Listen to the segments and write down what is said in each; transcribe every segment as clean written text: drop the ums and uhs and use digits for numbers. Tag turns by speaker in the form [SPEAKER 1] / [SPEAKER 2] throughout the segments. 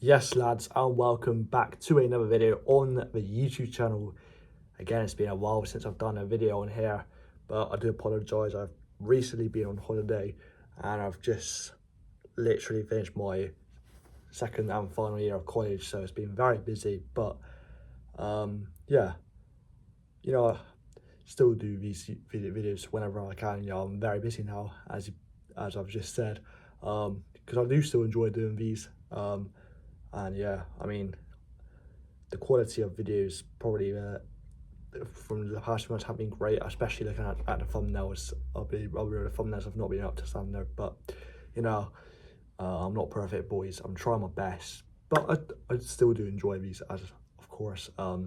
[SPEAKER 1] Yes, lads, and welcome back to another video on the YouTube channel. Again, it's been a while since I've done a video on here, but I do apologise. I've recently been on holiday and I've just literally finished my second and final year of college, so it's been very busy. But yeah, I still do these videos whenever I can. I'm very busy now, as I've just said, because I do still enjoy doing these. And yeah, I mean, the quality of videos probably from the past months have been great, especially looking at the thumbnails. I'll be real, the thumbnails have not been up to standard, but you know, I'm not perfect, boys. I'm trying my best, but I still do enjoy these, as of course. I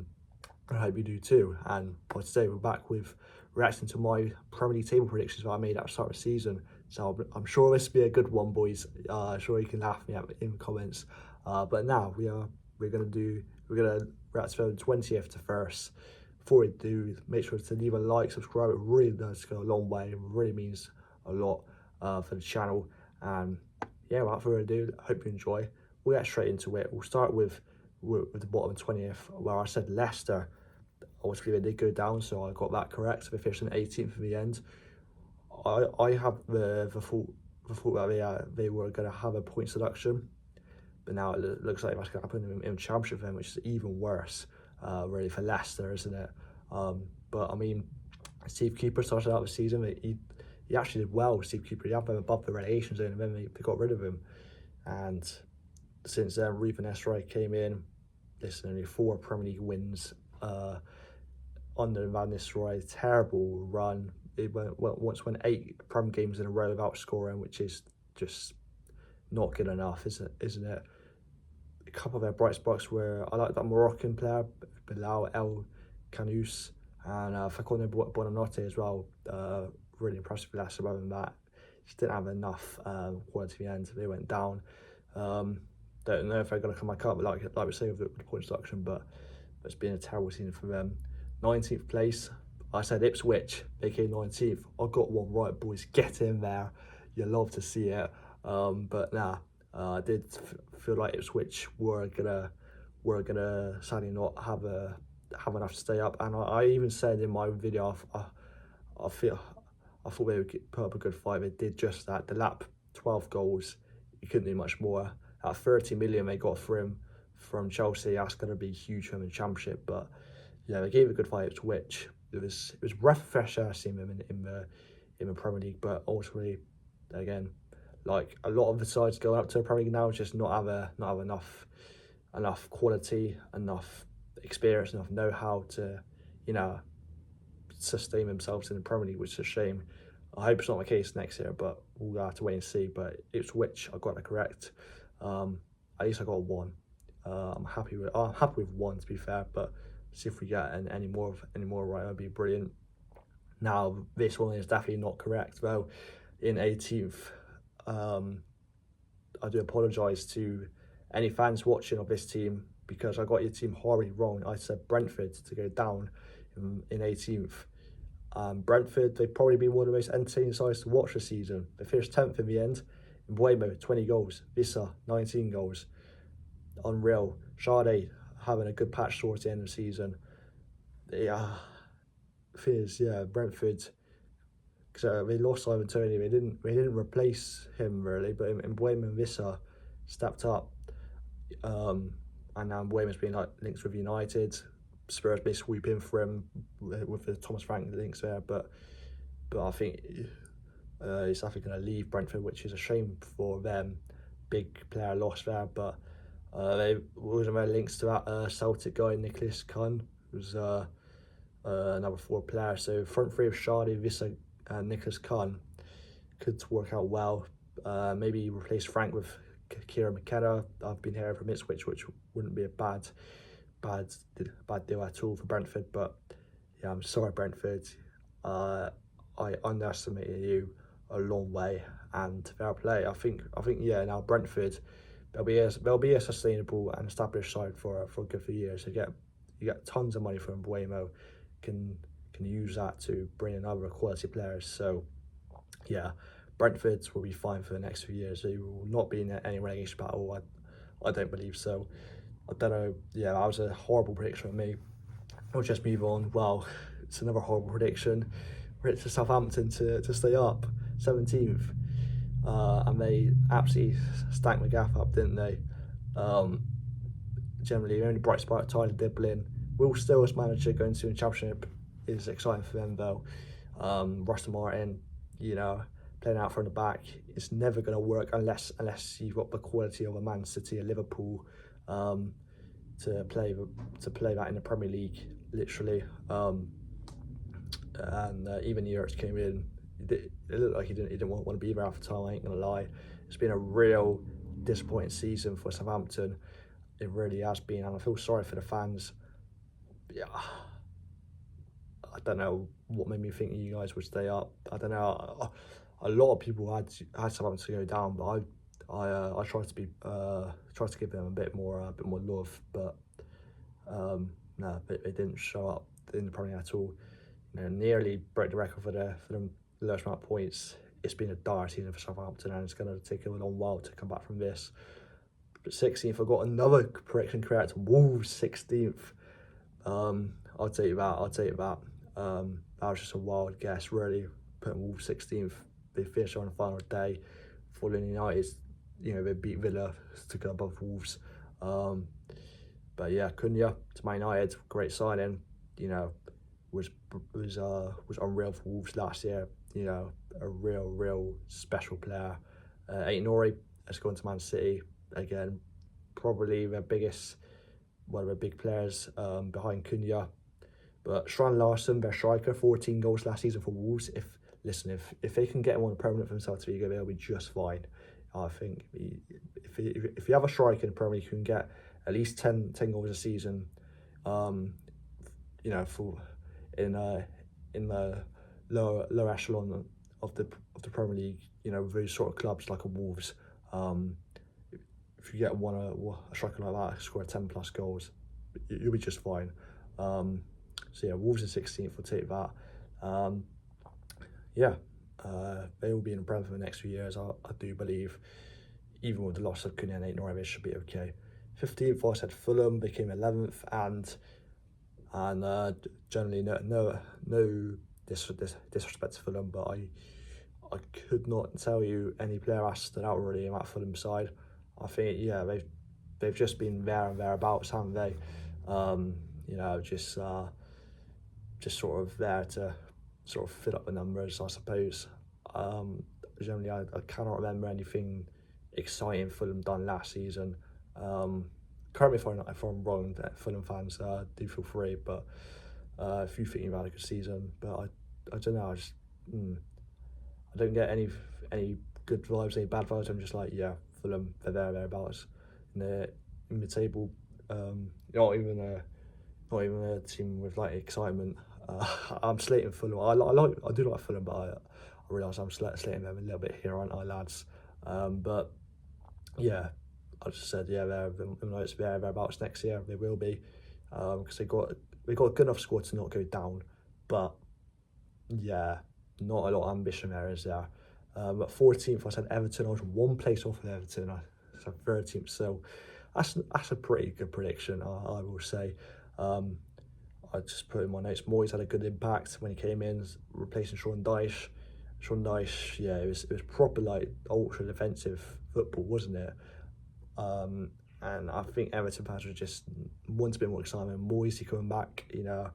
[SPEAKER 1] hope you do too. And for today, we're back with reacting to my Premier League table predictions that I made at the start of the season. So I'm sure this will be a good one, boys. Sure you can laugh at me in the comments. But now we're gonna react to the 20th to first. Before we do, make sure to leave a like, subscribe. It really does go a long way. It really means a lot for the channel. And yeah, without further ado, I hope you enjoy. We'll get straight into it. We'll start with the bottom 20th, where I said Leicester. Obviously, they did go down, so I got that correct. They finished in 18th in the end. I have the thought that they were going to have a point deduction, but now it looks like that's going to happen in the Championship then, which is even worse, really, for Leicester, isn't it? But I mean, Steve Cooper started out the season. He actually did well. Steve Cooper, he had them above the relegation zone, and then they got rid of him. And since then, Ruben Nestroy came in. There's only 4 Premier League wins under Van Nistelrooy. Terrible run. It once went 8 Prem games in a row without scoring, which is just not good enough, isn't it? A couple of their bright spots were, I like that Moroccan player, Bilal El Kanous, and Facundo Buonanotte as well. Really impressive with Leicester. Other than that, just didn't have enough quality at the end. They went down. Don't know if they're going to come back up, like we say with the point deduction, but it's been a terrible season for them. 19th place, I said Ipswich. They came 19th. I got one right, boys. Get in there. You love to see it. But nah, I did feel like Ipswich were gonna sadly not have enough to stay up. And I even said in my video, I thought they would put up a good fight. They did just that. The lap 12 goals. You couldn't do much more. At 30 million they got for him from Chelsea, that's going to be huge for him in the Championship. But yeah, they gave a good fight to which it was rough, fresh air seeing them in the Premier League. But ultimately, again, like a lot of the sides going up to the Premier League now, just not have enough quality, enough experience, enough know-how to sustain themselves in the Premier League, which is a shame. I hope it's not the case next year, but we'll have to wait and see. But it's which I got it correct. At least I got 1. I'm happy with 1, to be fair, but see if we get any more right, that'd be brilliant. Now this one is definitely not correct though. In 18th, I do apologise to any fans watching of this team, because I got your team horribly wrong. I said Brentford to go down in 18th. Brentford, they've probably been one of the most entertaining sides to watch this season. They finished 10th in the end. Mbeumo, 20 goals. Vissa, 19 goals. Unreal. Sade having a good patch towards the end of the season. Yeah, Brentford, because they lost Ivan Toney. They didn't replace him really, but Mbeumo and Vissa stepped up. And now Mbeumo's been linked with United. Spurs may sweep in for him with the Thomas Frank links there, but I think he's definitely going to leave Brentford, which is a shame for them. Big player lost there, but they wasn't very links to that Celtic guy, Nicholas Khan, who's another 4 player. So front 3 of Sade, Vissa, and Nicholas Khan could work out well. Maybe replace Frank with Kieran McKenna. I've been hearing from Ipswich, which wouldn't be a bad deal at all for Brentford. But yeah, I'm sorry, Brentford. I underestimated you a long way, and fair play. I think yeah, now Brentford, they'll be a sustainable and established side for a good few years. You get tons of money from Mbeumo, can use that to bring in other quality players. So yeah, Brentford will be fine for the next few years. They will not be in any relegation battle. I don't believe so. I don't know. Yeah, that was a horrible prediction from me. We'll just move on. Well, it's another horrible prediction. Predicted Southampton to stay up, 17th. And they absolutely stank the gaff up, didn't they? Generally, the only bright spot, Tyler Diblin. Will Still as manager going to the Championship is exciting for them, though. Ruston Martin, you know, playing out from the back, it's never going to work unless you've got the quality of a Man City, a Liverpool, to play that in the Premier League, literally. And even Yurts came in. It looked like he didn't want to be there half the time. I ain't gonna lie. It's been a real disappointing season for Southampton. It really has been, and I feel sorry for the fans. Yeah, I don't know what made me think you guys would stay up. I don't know. A lot of people had Southampton to go down, but I tried to give them a bit more love, but no, they didn't show up in the Premier at all. You know, nearly broke the record for the lowest amount of points. It's been a dire season for Southampton, and it's going to take a long while to come back from this. But 16th, I got another prediction correct. Wolves 16th. I'll take that. That was just a wild guess, really. Putting Wolves 16th. They finished on the final day. Following United, you know, they beat Villa to go above Wolves. But yeah, Cunha to Man United, great signing. You know, was unreal for Wolves last year. You know, a real special player. Aït-Nouri has gone to Man City again. Probably one of the big players behind Cunha. But Strand Larsen, their striker, 14 goals last season for Wolves. If they can get him on a permanent for themselves, they'll be just fine. I think if you have a striker in the Premier League who can get at least 10 goals a season, you know, in the lower echelon of the Premier League, you know, those sort of clubs like a Wolves, if you get a striker like that, score 10 plus goals, you'll be just fine. So yeah, Wolves are 16th. We'll take that. They will be in the Premier for the next few years. I do believe, even with the loss of Cunha and Aït-Nouri, they should be okay. 15th, I said Fulham became 11th, and generally no disrespect to Fulham, but I could not tell you any player that stood out really in that Fulham side. I think they've just been there and thereabouts, haven't they? You know, just sort of there to sort of fill up the numbers, I suppose. Generally, I cannot remember anything exciting Fulham done last season. Correct me if I'm wrong, Fulham fans, do feel free, but if you think you've had a good season, but I don't know, I don't get any good vibes, any bad vibes. I'm just like, yeah, Fulham, they're thereabouts in the table. Not even a team with like excitement. I'm slating Fulham. I do like Fulham, but I realise I'm slating them a little bit here, aren't I, lads? But yeah, I just said, yeah, it's thereabouts next year. They will be, because they got a good enough squad to not go down. But yeah, not a lot of ambition there, is there? At 14th, I said Everton. I was one place off of Everton. I said 13th, so that's a pretty good prediction, I will say. I just put in my notes, Moyes had a good impact when he came in, replacing Sean Dyche. Sean Dyche, yeah, it was proper like ultra defensive football, wasn't it? And I think Everton fans were just want a bit more excitement. Moyes coming back, you know,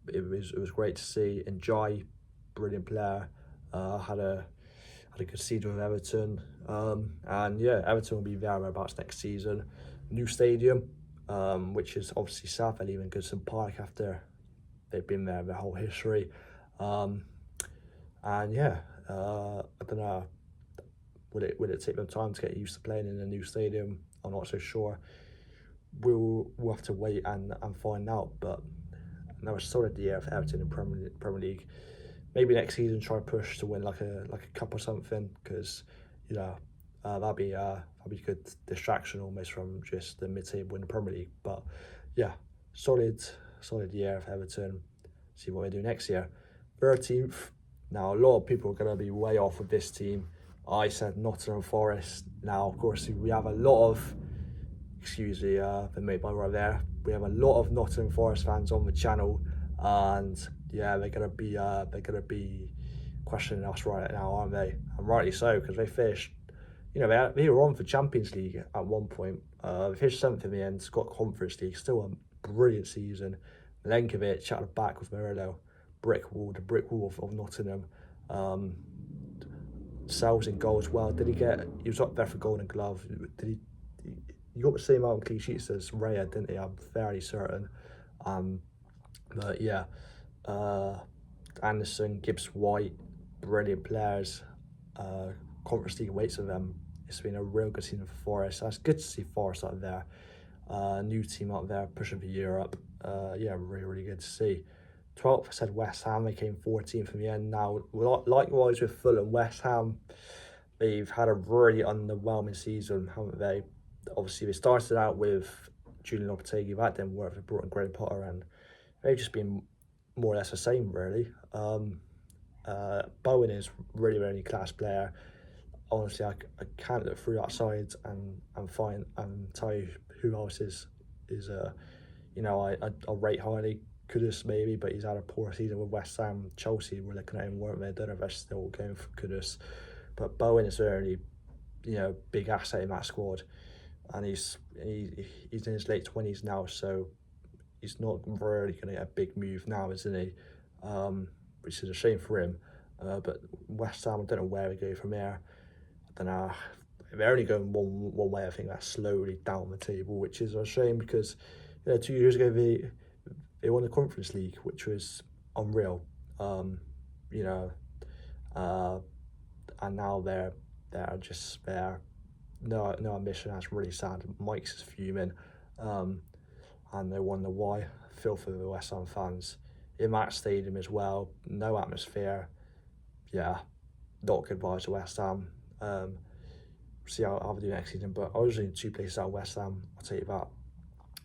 [SPEAKER 1] it was great to see. And Jai, brilliant player, had a good season with Everton. And yeah, Everton will be thereabouts next season. New stadium, which is obviously south. They're leaving Goodison Park after they've been there their whole history. And yeah, I don't know. Will it take them time to get used to playing in a new stadium? I'm not so sure. We'll have to wait and find out. But another solid year for Everton in Premier League. Maybe next season try and push to win like a cup or something, because you know that'd be a good distraction almost from just the mid-table in the Premier League. But yeah, solid year for Everton. See what we do next year. 13th. Now a lot of people are going to be way off with this team. I said Nottingham Forest. Now, of course, we have a lot of, excuse the mate by right there. We have a lot of Nottingham Forest fans on the channel, and yeah, they're gonna be questioning us right now, aren't they? And rightly so, because they finished. You know, they were on for Champions League at one point. They finished seventh in the end. Got Conference League. Still a brilliant season. Milenkovic at the back with Murillo. The brick wall of Nottingham. Sells in goal as well. He was up there for Golden Glove. He got the same amount of clean sheets as Raya, didn't he? I'm fairly certain. But yeah, Anderson, Gibbs White, brilliant players. Conference League waits of them. It's been a real good season for Forest. That's good to see Forest up there. New team up there pushing for Europe. Yeah, really good to see. 12th, I said West Ham. They came 14th in the end. Now, likewise with Fulham, West Ham, they've had a really underwhelming season, haven't they? Obviously, they started out with Julian Lopetegui. That didn't work. They brought in Graham Potter, and they've just been more or less the same, really. Bowen is really class player. Honestly, I can't look through that side and find and tell you who else is you know, I rate highly. Kudus maybe, but he's had a poor season with West Ham. Chelsea were looking at him, weren't they? I don't know if they're still going for Kudus, but Bowen is certainly, you know, big asset in that squad, and he's in his late 20s now, so he's not really going to get a big move now, isn't he? Which is a shame for him. But West Ham, I don't know where we go from here. I don't know. They're only going one way. I think that's slowly down the table, which is a shame because, you know, 2 years ago they won the Conference League, which was unreal. You know, and now they're just there. No ambition. That's really sad. Mike's is fuming, and they wonder why. Feel for the West Ham fans in that stadium as well. No atmosphere. Yeah, not good vibes to West Ham. See how they do next season. But I was in 2 places out of West Ham. I'll tell you that.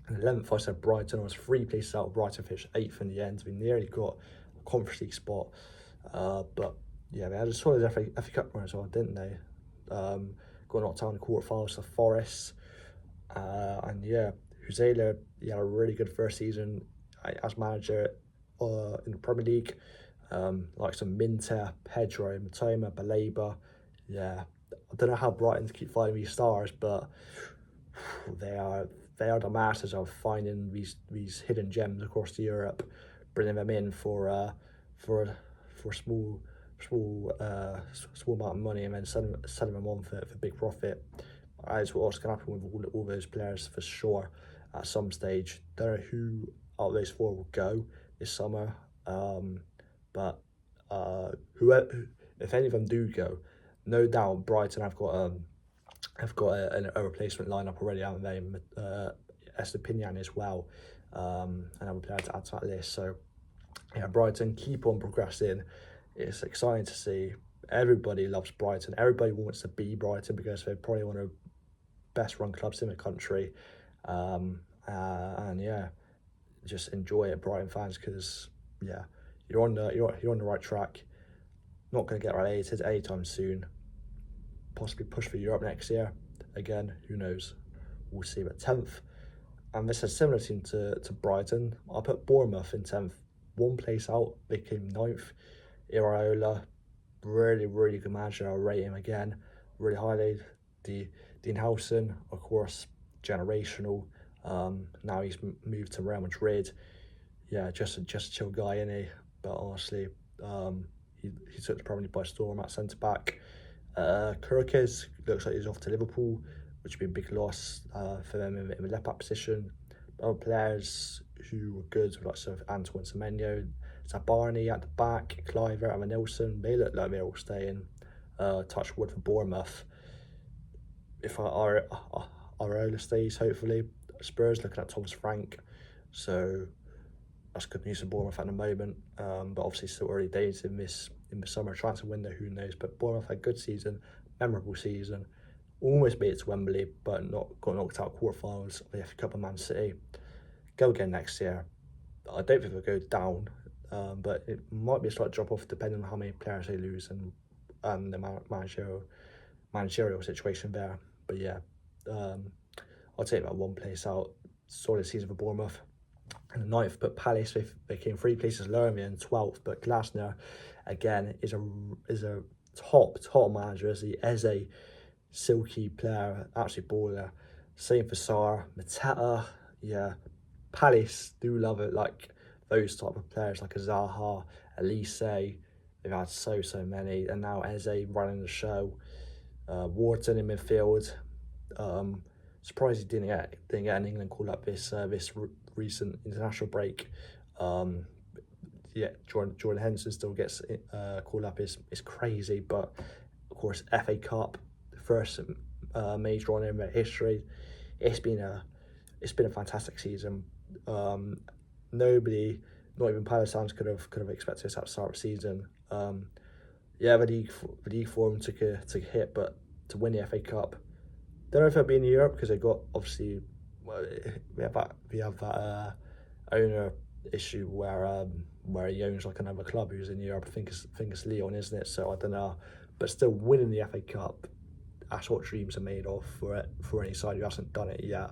[SPEAKER 1] And 11th, I said Brighton. I was 3 places out of Brighton, finished 8th in the end. We nearly got a Conference League spot. But yeah, they had a solid FA Cup run as well, didn't they? Got knocked out in the quarterfinals to Forest. And yeah, Huzela, he had a really good first season as manager in the Premier League. Like some Minter, Pedro, Matoma, Baleba. Yeah, I don't know how Brighton keep finding these stars, but they are the masters of finding these hidden gems across Europe, bringing them in for a small amount of money, and then selling them on for big profit. That's what's going to happen with all those players for sure at some stage. Don't know who out of those 4 will go this summer, but whoever, if any of them do go, no doubt Brighton have got a replacement lineup already, haven't they? Estepinian as well, another player to add to that list. So yeah, Brighton keep on progressing. It's exciting to see. Everybody loves Brighton. Everybody wants to be Brighton because they're probably one of the best run clubs in the country. And yeah, just enjoy it, Brighton fans, because yeah, you're on the right track. Not going to get relegated anytime soon. Possibly push for Europe next year. Again, who knows? We'll see. But 10th, and this is a similar team to Brighton. I put Bournemouth in 10th. 1 place out. They came 9th. Iraola, really good manager. I rate him again really highly. Dean Howson, of course, generational. Now he's moved to Real Madrid. Yeah, just a chill guy, isn't he? But honestly, he took the Premier League by storm at centre back. Kirkes looks like he's off to Liverpool, which would be a big loss for them in the left back position. Other players who were good, like sort of Antoine Semenyo, Zabarni at the back, Cliver, and Nilsson, they look like they're all staying. Touch wood for Bournemouth. If Areola stays, hopefully. Spurs looking at Thomas Frank, so that's good news for Bournemouth at the moment. But obviously still early days in the summer transfer window, who knows. But Bournemouth had a good season, memorable season. Almost made it to Wembley, but got knocked out quarterfinals of the FA Cup of Man City. Go again next year. I don't think they'll go down, but it might be a slight drop off depending on how many players they lose and the managerial managerial situation there. But yeah, I'll take that one place out. Solid season for Bournemouth. And the ninth, but Palace they came 3 places lower than 12th. But Glasner, again, is a top manager. Is he? As a silky player, absolute baller. Same for Sarr, Mateta. Yeah, Palace do love it. Like those type of players, like a Zaha, Elise. They've had so many, and now Eze running the show. Wharton in midfield. Surprised he didn't get an England call up this recent international break. Yeah, Jordan Henderson still gets called up. Is crazy, but of course FA Cup, the first major one in their history. It's been a fantastic season. Nobody, not even Palace fans, could have expected this at the start of the season. Yeah, the league form took a hit, but to win the FA Cup, don't know if it'll be in Europe because they got obviously we have that owner issue where he owns like another club who's in Europe. I think it's Lyon, isn't it? So I don't know, but still winning the FA Cup, that's what dreams are made of for any side who hasn't done it yet.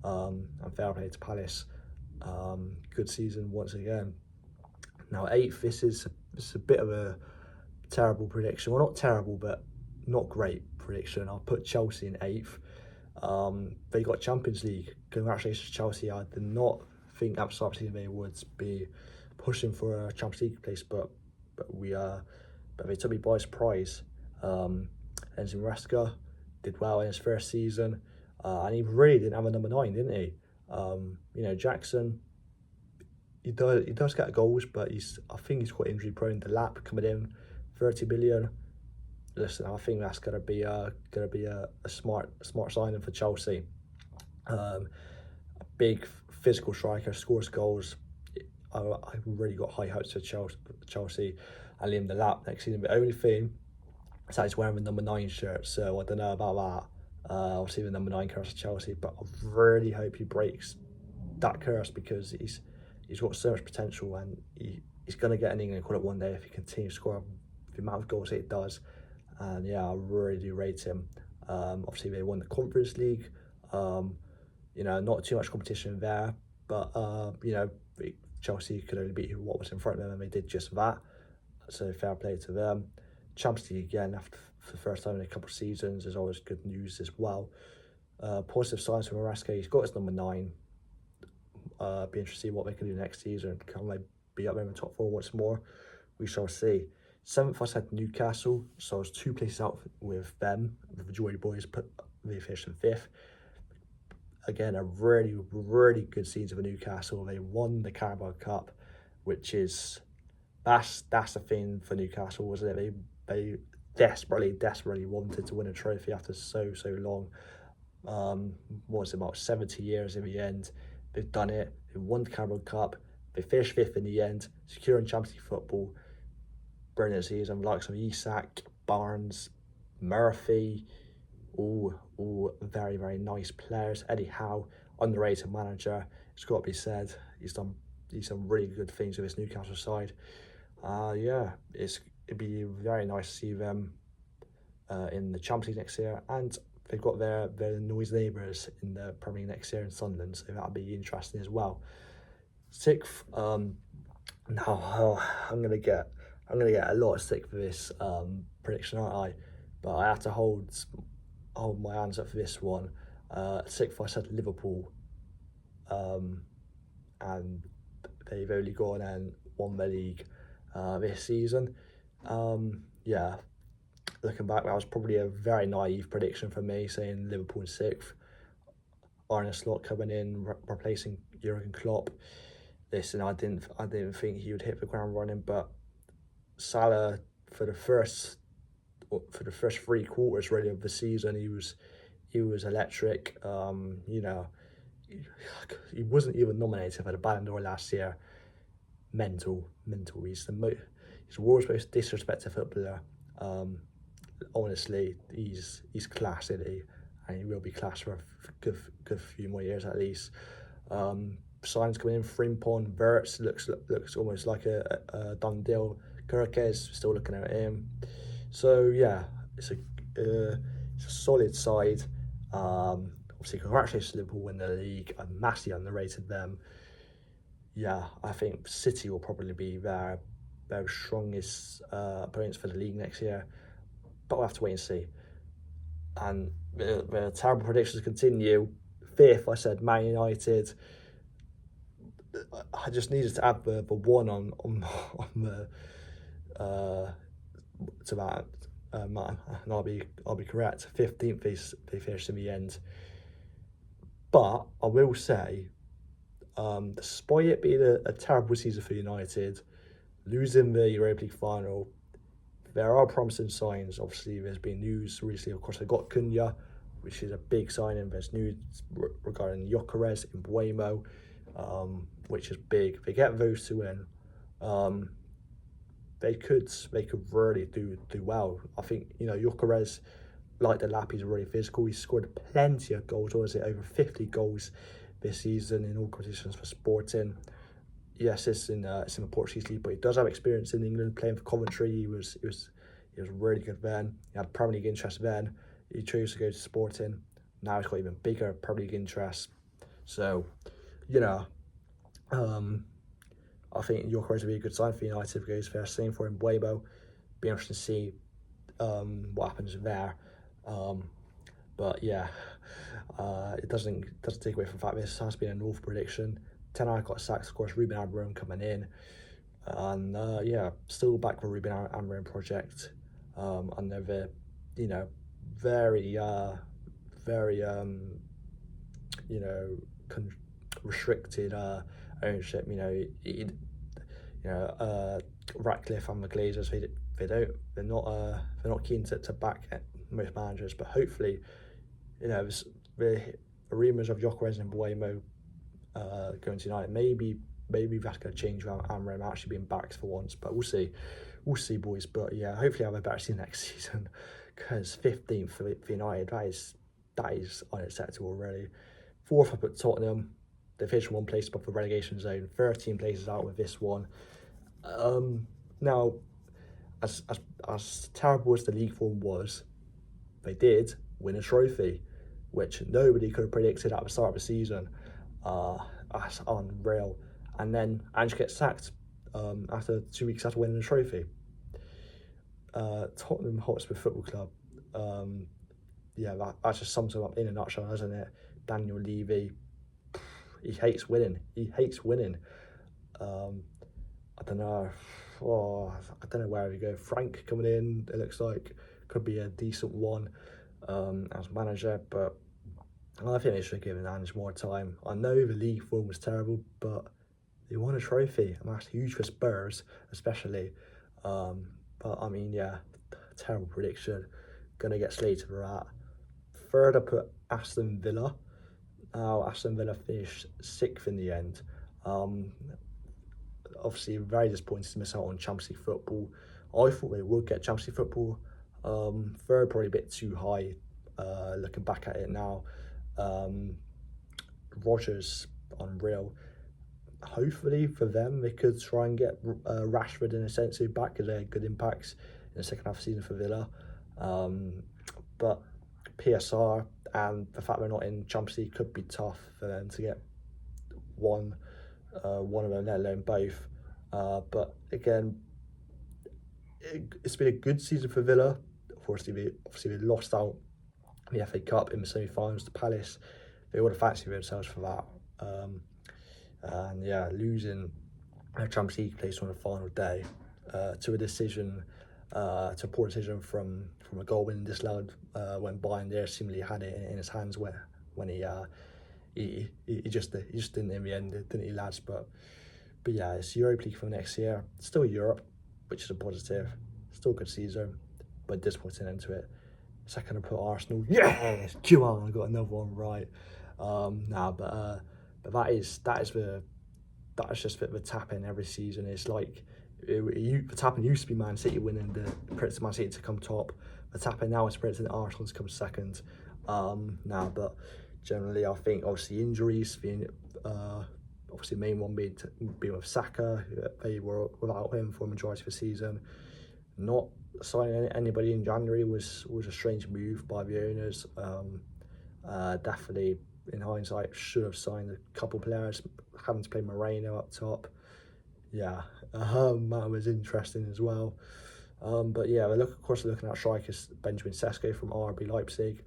[SPEAKER 1] And fair play to Palace. Good season once again. Now 8th, this is a bit of a terrible prediction. Well, not terrible, but not great prediction. I'll put Chelsea in 8th. They got Champions League. Congratulations, Chelsea. I did not think at the start of the season they would be pushing for a Champions League place, but they took me by surprise. Enzo Maresca did well in his first season, and he really didn't have a number 9, didn't he? You know, Jackson, he does get goals, but I think he's quite injury prone. The Lap coming in, 30 million. Listen, I think that's gonna be a smart signing for Chelsea. A big physical striker, scores goals. I really got high hopes for Chelsea. And Liam Delap next season. The only thing is that he's wearing the number 9 shirt, so I don't know about that. Obviously the number 9 curse of Chelsea, but I really hope he breaks that curse because he's got so much potential, and he's going to get an England call up one day if he continues to score the amount of goals that he does. And yeah, I really do rate him. Obviously they won the Conference League. You know, not too much competition there, but you know, Chelsea could only beat what was in front of them, and they did just that. So fair play to them. Champions League again for the first time in a couple of seasons is always good news as well. Positive signs from Maresca. He's got his number 9. Be interested to see what they can do next season. Can they be up there in the top 4 once more? We shall see. 7th, I said Newcastle, so I was 2 places out with them. The Joy Boys they finished in 5th. Again, a really good season for Newcastle. They won the Carabao Cup, which is that's the thing for Newcastle, wasn't it? They desperately wanted to win a trophy after so long. What was it, about 70 years in the end? They've done it. They won the Carabao Cup. They finished 5th in the end, securing Champions League football. Brilliant season, like some Isak, Barnes, Murphy, all very nice players. Eddie Howe, underrated manager. It's got to be said. He's done really good things with this Newcastle side. Yeah, it'd be very nice to see them in the Champions League next year, and they've got their noisy neighbours in the Premier League next year in Sunderland, so that'll be interesting as well. 6th, now I'm gonna get a lot of stick for this prediction, aren't I? But I have to hold my hands up for this one. 6th, I said Liverpool, and they've only gone and won the league this season. Yeah, looking back, that was probably a very naive prediction for me, saying Liverpool in 6th. Arne Slot coming in, replacing Jurgen Klopp. Listen, I didn't think he would hit the ground running, but Salah for the first 3 quarters really of the season, he was electric. You know, he wasn't even nominated for the Ballon d'Or last year. Mental. He's the world's most disrespected footballer. Honestly, he's class, isn't he? And he will be class for a good few more years at least. Signs coming in: Frimpong, Verts looks almost like a done deal. Kirkes, still looking at him. So yeah, it's it's a solid side. Obviously, congratulations to Liverpool win the league. I massively underrated them. Yeah, I think City will probably be their strongest opponents for the league next year, but we'll have to wait and see. And the terrible predictions continue. Fifth, I said Man United. I just needed to add the one on the to that, and I'll be correct. 15th they finished in the end. But I will say, despite it being a terrible season for United, losing the Europa League final, there are promising signs. Obviously, there's been news recently. Of course, they got Cunha, which is a big signing. There's news regarding Gyökeres and Mbeumo, which is big. If they get those two in, they could really do well. I think, you know, Gyökeres, like the lap, he's really physical. He's scored plenty of goals. Or is it over 50 goals this season in all competitions for Sporting? Yes, it's in the Portuguese league, but he does have experience in England playing for Coventry. He was really good then. He had Premier League interest then. He chose to go to Sporting. Now he's got even bigger Premier League interest. So, you know, I think Gyökeres would be a good sign for United if he goes first. Same for Mbeumo. Be interesting to see what happens there. But yeah, it doesn't take away from the fact this has been an awful prediction. Ten Hag got sacked, of course. Ruben Amorim coming in, and yeah, still back for Ruben Amorim project. Under the, you know, very you know, restricted ownership. You know, Ratcliffe and the Glazers, they're not keen to back most managers, but hopefully, you know, the rumours of Gyökeres and Mbeumo going to United, maybe that's going to change without Amorim actually being backed for once, but we'll see, boys. But yeah, hopefully I'll have a better season next season, because 15th for United, that is unacceptable, really. Fourth, I put Tottenham. They finished one place above the relegation zone, 13 places out with this one. Now, as terrible as the league form was, they did win a trophy, which nobody could have predicted at the start of the season. That's unreal. And then Ange gets sacked after 2 weeks after winning a trophy. Tottenham Hotspur Football Club. Yeah, that just sums him up in a nutshell, doesn't it? Daniel Levy, he hates winning. I don't know. I don't know where we go. Frank coming in, it looks like could be a decent one as manager, but I think they should give Ange more time. I know the league form was terrible, but they won a trophy, and that's huge for Spurs, especially. But I mean, yeah, terrible prediction. Gonna get slated for that. Third, I put Aston Villa. Now, Aston Villa finished 6th in the end. Obviously, very disappointed to miss out on Champions League football. I thought they would get Champions League football. Third, probably a bit too high. Looking back at it now, Rodgers, unreal. Hopefully for them, they could try and get Rashford and Asensio back, because they had good impacts in the second half of the season for Villa. But PSR and the fact they're not in Champions League could be tough for them to get one of them, let alone both. But again, it's been a good season for Villa. Obviously, they lost out in the FA Cup in the semi-finals to Palace. They would have fancied themselves for that. And yeah, losing a Champions League place on the final day to a decision, to a poor decision from a goal winning disallowed when Bayern seemingly had it in his hands when he just didn't in the end, didn't he, lads? But yeah, it's Europa League for next year. Still Europe, which is a positive. Still a good season, but disappointing into it. Second, I put Arsenal. Yes, come on, I got another one right. But that is just the tap-in every season. It's like the tap-in used to be Man City winning, the predicted Man City to come top. The tap-in now is predicted Arsenal to come second. But generally, I think obviously injuries being obviously the main one being with Saka. They were without him for the majority of the season. Not signing anybody in January was a strange move by the owners. Definitely, in hindsight, should have signed a couple players. Having to play Moreno up top, yeah, that was interesting as well. But yeah, of course, looking at strikers, Benjamin Sesko from RB Leipzig,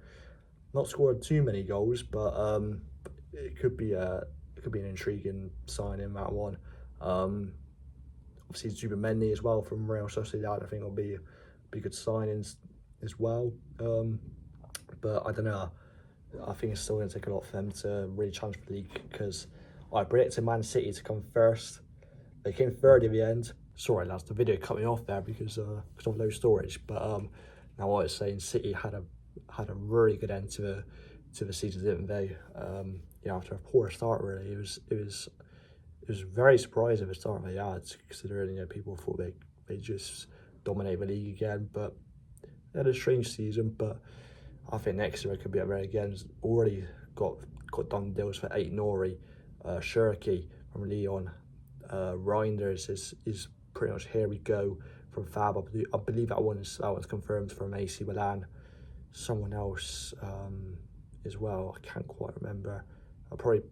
[SPEAKER 1] not scored too many goals, but it could be an intriguing signing, that one. Obviously Zubimendi as well from Real Sociedad, I think will be good signings as well. But I don't know. I think it's still going to take a lot for them to really challenge for the league, because I predicted Man City to come first. They came third in the end. Sorry lads, the video cut me off there because of low storage. But now what I was saying, City had a really good end to the season, didn't they? Yeah, after a poor start, really, it was very surprising the start they had, considering people thought they just dominate the league again. But they had a strange season. But I think next year it could be up there again. It's already got done deals for Aït-Nouri, Cherki from Lyon, Reinders is pretty much here we go from Fab. I believe that one's confirmed from AC Milan. Someone else as well, I can't quite remember. I'll probably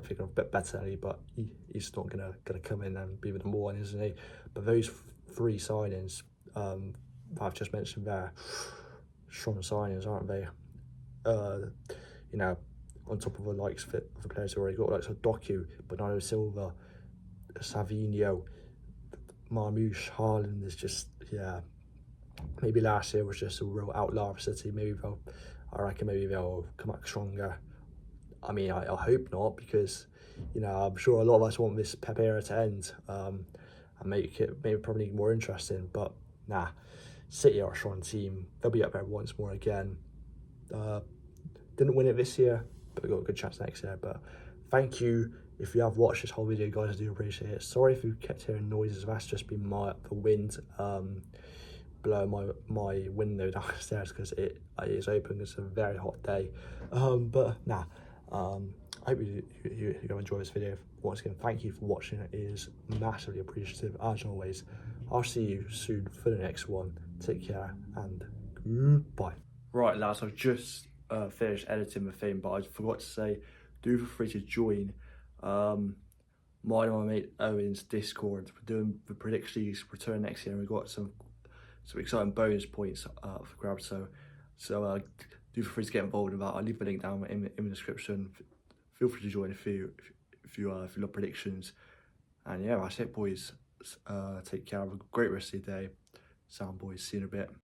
[SPEAKER 1] thinking of a bit better, but he's not gonna come in and be the number one, isn't he? But those three signings I've just mentioned there, strong signings, aren't they? You know, on top of the likes of the players who already got, like Doku, Bernardo Silva, Savinho, Marmoush, Haaland is just, yeah. Maybe last year was just a real outlier for City. I reckon maybe they'll come back stronger. I mean, I hope not, because I'm sure a lot of us want this Pep era to end and make it maybe probably more interesting. But nah, City are a strong team. They'll be up there once more again. Didn't win it this year, but we got a good chance next year. But thank you if you have watched this whole video, guys. I do appreciate it. Sorry if you kept hearing noises. That's just been the wind blowing my window downstairs, because it is open. It's a very hot day. But nah. I hope you enjoy this video. Once again, thank you for watching. It is massively appreciative, as always. I'll see you soon for the next one. Take care and goodbye. Right lads, I've just finished editing the thing, but I forgot to say, do feel free to join my mate Owen's Discord. We're doing the predictions return next year, and we've got some exciting bonus points for grabs. So do feel free to get involved in that. I'll leave the link down in the description. Feel free to join if you love predictions. And yeah, that's it, boys. Take care. Have a great rest of your day. Sound, boys. See you in a bit.